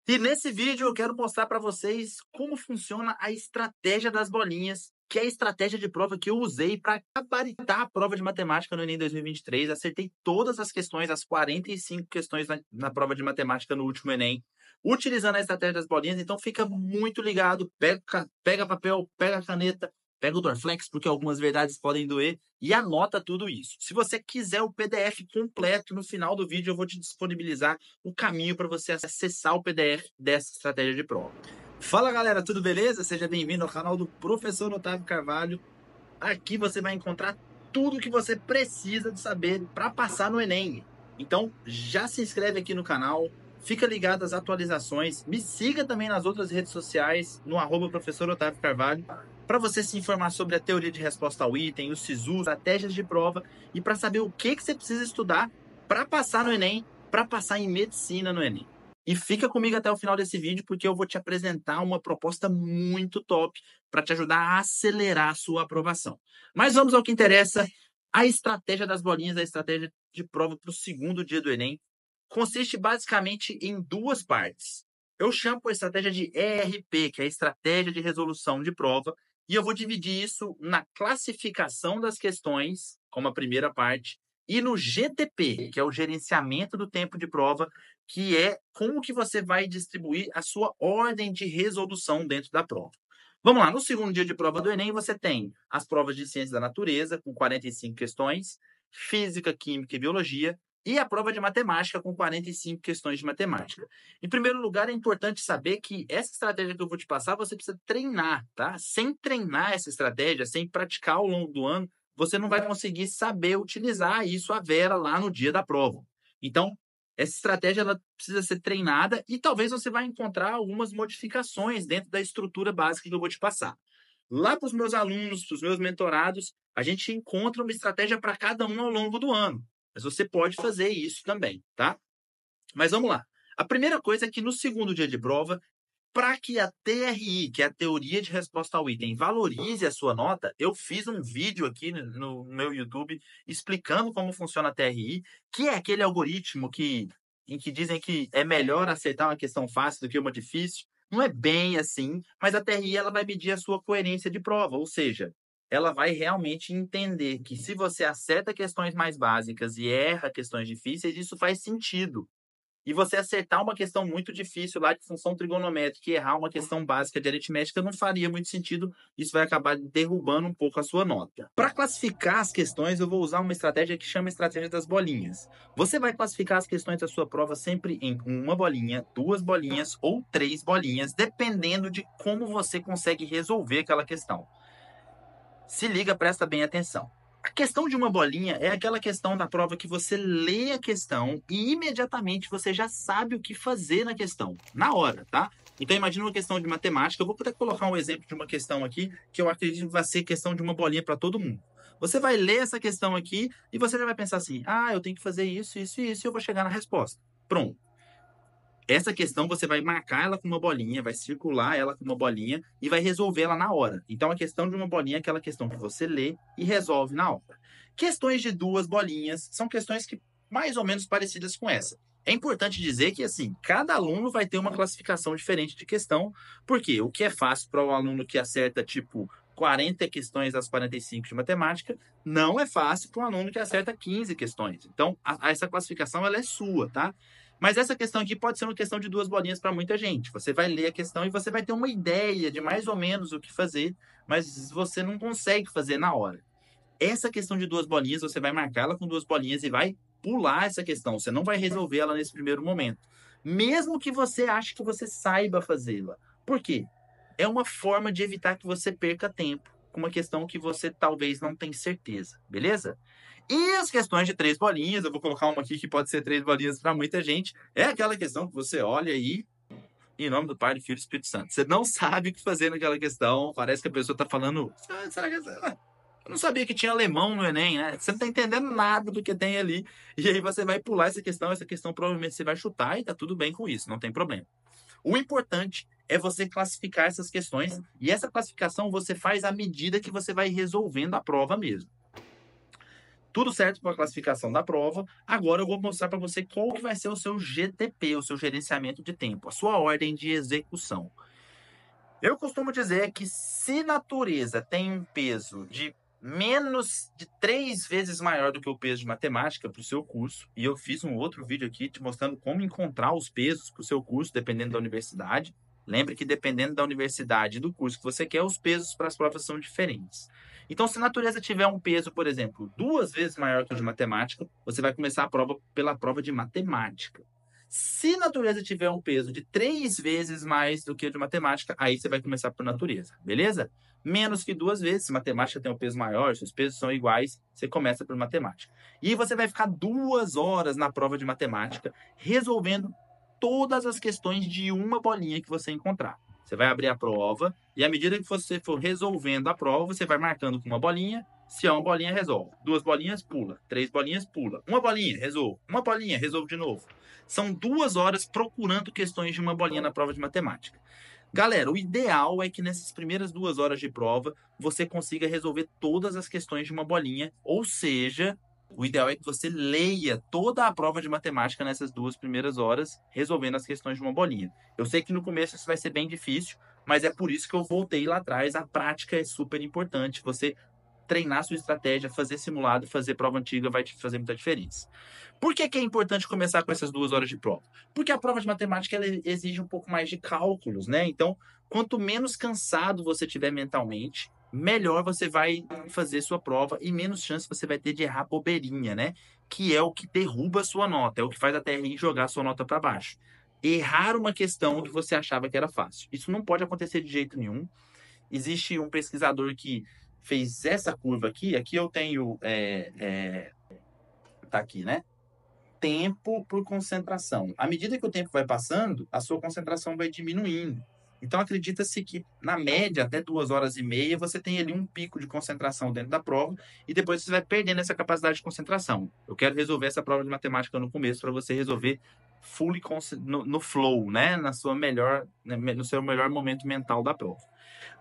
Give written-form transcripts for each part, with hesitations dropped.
E nesse vídeo eu quero mostrar para vocês como funciona a estratégia das bolinhas, que é a estratégia de prova que eu usei para gabaritar a prova de matemática no Enem 2023. Acertei todas as questões, as 45 questões na prova de matemática no último Enem, utilizando a estratégia das bolinhas. Então fica muito ligado, pega papel, pega caneta, pega o Dorflex, porque algumas verdades podem doer, e anota tudo isso. Se você quiser o PDF completo, no final do vídeo eu vou te disponibilizar o caminho para você acessar o PDF dessa estratégia de prova. Fala galera, tudo beleza? Seja bem-vindo ao canal do Professor Otávio Carvalho. Aqui você vai encontrar tudo o que você precisa de saber para passar no Enem. Então já se inscreve aqui no canal, fica ligado às atualizações, me siga também nas outras redes sociais, no @Professor Otávio Carvalho, para você se informar sobre a teoria de resposta ao item, o SISU, estratégias de prova e para saber o que você precisa estudar para passar no Enem, para passar em medicina no Enem. E fica comigo até o final desse vídeo, porque eu vou te apresentar uma proposta muito top para te ajudar a acelerar a sua aprovação. Mas vamos ao que interessa. A estratégia das bolinhas, a estratégia de prova para o segundo dia do Enem, consiste basicamente em duas partes. Eu chamo a estratégia de ERP, que é a estratégia de resolução de prova, e eu vou dividir isso na classificação das questões, como a primeira parte, e no GTP, que é o gerenciamento do tempo de prova, que é como que você vai distribuir a sua ordem de resolução dentro da prova. Vamos lá, no segundo dia de prova do Enem, você tem as provas de ciências da natureza, com 45 questões, física, química e biologia, e a prova de matemática, com 45 questões de matemática. Em primeiro lugar, é importante saber que essa estratégia que eu vou te passar, você precisa treinar, tá? Sem treinar essa estratégia, sem praticar ao longo do ano, você não vai conseguir saber utilizar isso à vera lá no dia da prova. Então, essa estratégia ela precisa ser treinada e talvez você vai encontrar algumas modificações dentro da estrutura básica que eu vou te passar. Lá para os meus alunos, para os meus mentorados, a gente encontra uma estratégia para cada um ao longo do ano. Mas você pode fazer isso também, tá? Mas vamos lá. A primeira coisa é que no segundo dia de prova, para que a TRI, que é a teoria de resposta ao item, valorize a sua nota, eu fiz um vídeo aqui no meu YouTube explicando como funciona a TRI, que é aquele algoritmo em que dizem que é melhor acertar uma questão fácil do que uma difícil. Não é bem assim, mas a TRI ela vai medir a sua coerência de prova, ou seja, ela vai realmente entender que se você acerta questões mais básicas e erra questões difíceis, isso faz sentido. E você acertar uma questão muito difícil lá de função trigonométrica e errar uma questão básica de aritmética não faria muito sentido. Isso vai acabar derrubando um pouco a sua nota. Para classificar as questões, eu vou usar uma estratégia que chama estratégia das bolinhas. Você vai classificar as questões da sua prova sempre em uma bolinha, duas bolinhas ou três bolinhas, dependendo de como você consegue resolver aquela questão. Se liga, presta bem atenção. A questão de uma bolinha é aquela questão da prova que você lê a questão e imediatamente você já sabe o que fazer na questão, na hora, tá? Então imagina uma questão de matemática, eu vou poder colocar um exemplo de uma questão aqui que eu acredito que vai ser questão de uma bolinha para todo mundo. Você vai ler essa questão aqui e você já vai pensar assim, eu tenho que fazer isso, isso e isso e eu vou chegar na resposta. Pronto. Essa questão você vai marcar ela com uma bolinha, vai circular ela com uma bolinha e vai resolver ela na hora. Então, a questão de uma bolinha é aquela questão que você lê e resolve na hora. Questões de duas bolinhas são questões que mais ou menos parecidas com essa. É importante dizer que, assim, cada aluno vai ter uma classificação diferente de questão, porque o que é fácil para o aluno que acerta, tipo, 40 questões das 45 de matemática, não é fácil para um aluno que acerta 15 questões. Então, essa classificação, ela é sua, tá? Mas essa questão aqui pode ser uma questão de duas bolinhas para muita gente. Você vai ler a questão e você vai ter uma ideia de mais ou menos o que fazer, mas você não consegue fazer na hora. Essa questão de duas bolinhas, você vai marcá-la com duas bolinhas e vai pular essa questão. Você não vai resolver ela nesse primeiro momento. Mesmo que você ache que você saiba fazê-la. Por quê? É uma forma de evitar que você perca tempo com uma questão que você talvez não tenha certeza, beleza? E as questões de três bolinhas, eu vou colocar uma aqui que pode ser três bolinhas para muita gente, é aquela questão que você olha aí, em nome do Pai, do Filho e do Espírito Santo. Você não sabe o que fazer naquela questão, parece que a pessoa está falando, será que eu não sabia que tinha alemão no Enem, né? Você não está entendendo nada do que tem ali, e aí você vai pular essa questão provavelmente você vai chutar e tá tudo bem com isso, não tem problema. O importante é você classificar essas questões, e essa classificação você faz à medida que você vai resolvendo a prova mesmo. Tudo certo para a classificação da prova. Agora eu vou mostrar para você qual que vai ser o seu GTP, o seu gerenciamento de tempo, a sua ordem de execução. Eu costumo dizer que se natureza tem um peso de menos de 3 vezes maior do que o peso de matemática para o seu curso, e eu fiz um outro vídeo aqui te mostrando como encontrar os pesos para o seu curso, dependendo da universidade. Lembre que dependendo da universidade e do curso que você quer, os pesos para as provas são diferentes. Então, se a natureza tiver um peso, por exemplo, 2 vezes maior que o de matemática, você vai começar a prova pela prova de matemática. Se natureza tiver um peso de 3 vezes mais do que o de matemática, aí você vai começar por natureza, beleza? Menos que 2 vezes, se matemática tem um peso maior, se os pesos são iguais, você começa por matemática. E você vai ficar 2 horas na prova de matemática resolvendo todas as questões de uma bolinha que você encontrar. Você vai abrir a prova e à medida que você for resolvendo a prova, você vai marcando com uma bolinha. Se é uma bolinha, resolve. 2 bolinhas, pula. 3 bolinhas, pula. Uma bolinha, resolve. Uma bolinha, resolve de novo. São 2 horas procurando questões de uma bolinha na prova de matemática. Galera, o ideal é que nessas primeiras 2 horas de prova você consiga resolver todas as questões de uma bolinha, ou seja, o ideal é que você leia toda a prova de matemática nessas 2 primeiras horas, resolvendo as questões de uma bolinha. Eu sei que no começo isso vai ser bem difícil, mas é por isso que eu voltei lá atrás. A prática é super importante. Você treinar sua estratégia, fazer simulado, fazer prova antiga vai te fazer muita diferença. Por que é importante começar com essas 2 horas de prova? Porque a prova de matemática ela exige um pouco mais de cálculos, né? Então, quanto menos cansado você tiver mentalmente, melhor você vai fazer sua prova e menos chance você vai ter de errar bobeirinha, né? Que é o que derruba a sua nota, é o que faz a TRI jogar a sua nota para baixo. Errar uma questão que você achava que era fácil. Isso não pode acontecer de jeito nenhum. Existe um pesquisador que fez essa curva aqui. Aqui eu tenho tá aqui, né? Tempo por concentração. À medida que o tempo vai passando, a sua concentração vai diminuindo. Então, acredita-se que, na média, até 2 horas e meia, você tem ali um pico de concentração dentro da prova e depois você vai perdendo essa capacidade de concentração. Eu quero resolver essa prova de matemática no começo para você resolver fully no flow, né? No seu melhor momento mental da prova.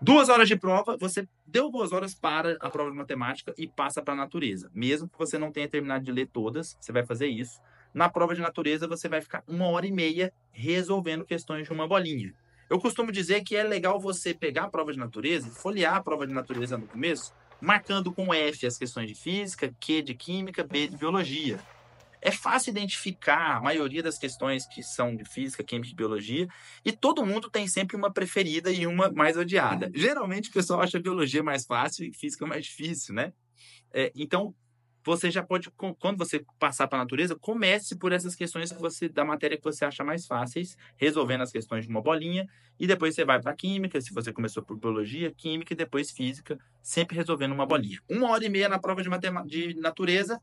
2 horas de prova, você deu 2 horas para a prova de matemática e passa para a natureza. Mesmo que você não tenha terminado de ler todas, você vai fazer isso. Na prova de natureza, você vai ficar 1 hora e meia resolvendo questões de uma bolinha. Eu costumo dizer que é legal você pegar a prova de natureza e folhear a prova de natureza no começo, marcando com F as questões de física, Q de química, B de biologia. É fácil identificar a maioria das questões que são de física, química e biologia, e todo mundo tem sempre uma preferida e uma mais odiada. Geralmente o pessoal acha biologia mais fácil e física mais difícil, né? Então, você já pode, quando você passar para a natureza, comece por essas questões da matéria que você acha mais fáceis, resolvendo as questões de uma bolinha, e depois você vai para a química, se você começou por biologia, química e depois física, sempre resolvendo uma bolinha. 1 hora e meia na prova de natureza.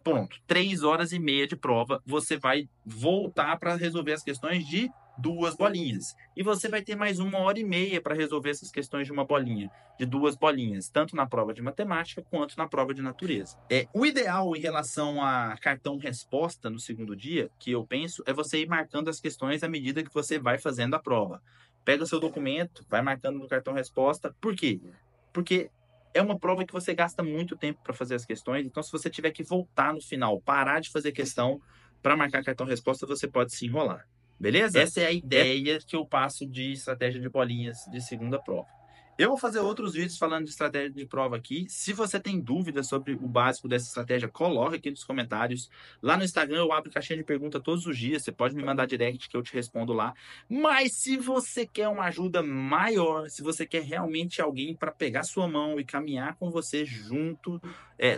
Pronto, 3 horas e meia de prova, você vai voltar para resolver as questões de 2 bolinhas. E você vai ter mais 1 hora e meia para resolver essas questões de uma bolinha, de 2 bolinhas, tanto na prova de matemática quanto na prova de natureza. O ideal em relação a cartão-resposta no segundo dia, que eu penso, é você ir marcando as questões à medida que você vai fazendo a prova. Pega o seu documento, vai marcando no cartão-resposta. Por quê? Porque é uma prova que você gasta muito tempo para fazer as questões, então se você tiver que voltar no final, parar de fazer questão para marcar cartão-resposta, você pode se enrolar. Beleza? Essa é a ideia que eu passo de estratégia de bolinhas de segunda prova. Eu vou fazer outros vídeos falando de estratégia de prova aqui. Se você tem dúvidas sobre o básico dessa estratégia, coloque aqui nos comentários. Lá no Instagram eu abro caixinha de pergunta todos os dias. Você pode me mandar direct que eu te respondo lá. Mas se você quer uma ajuda maior, se você quer realmente alguém para pegar sua mão e caminhar com você junto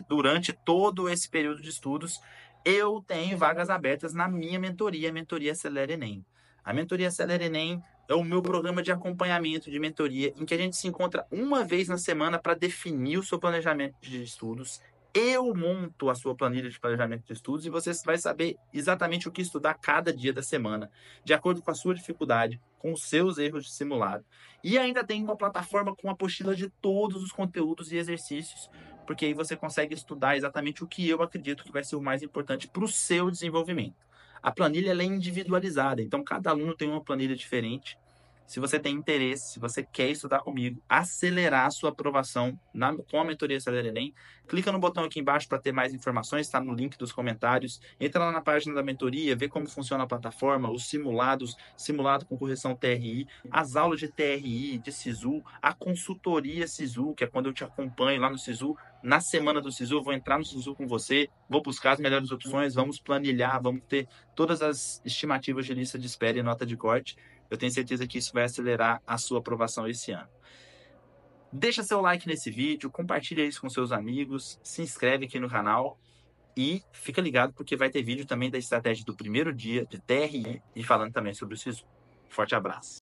durante todo esse período de estudos, eu tenho vagas abertas na minha mentoria, a Mentoria Acelera Enem. A Mentoria Acelera Enem é o meu programa de acompanhamento de mentoria, em que a gente se encontra uma vez na semana para definir o seu planejamento de estudos. Eu monto a sua planilha de planejamento de estudos e você vai saber exatamente o que estudar cada dia da semana, de acordo com a sua dificuldade, com os seus erros de simulado. E ainda tem uma plataforma com apostila de todos os conteúdos e exercícios, porque aí você consegue estudar exatamente o que eu acredito que vai ser o mais importante para o seu desenvolvimento. A planilha ela é individualizada, então cada aluno tem uma planilha diferente. Se você tem interesse, se você quer estudar comigo, acelerar a sua aprovação com a mentoria Acelera Enem, clica no botão aqui embaixo para ter mais informações, está no link dos comentários. Entra lá na página da mentoria, vê como funciona a plataforma, os simulados, simulado com correção TRI, as aulas de TRI, de SISU, a consultoria SISU, que é quando eu te acompanho lá no SISU. Na semana do SISU, eu vou entrar no SISU com você, vou buscar as melhores opções, vamos planilhar, vamos ter todas as estimativas de lista de espera e nota de corte. Eu tenho certeza que isso vai acelerar a sua aprovação esse ano. Deixa seu like nesse vídeo, compartilha isso com seus amigos, se inscreve aqui no canal e fica ligado porque vai ter vídeo também da estratégia do primeiro dia de TRI e falando também sobre o SISU. Forte abraço.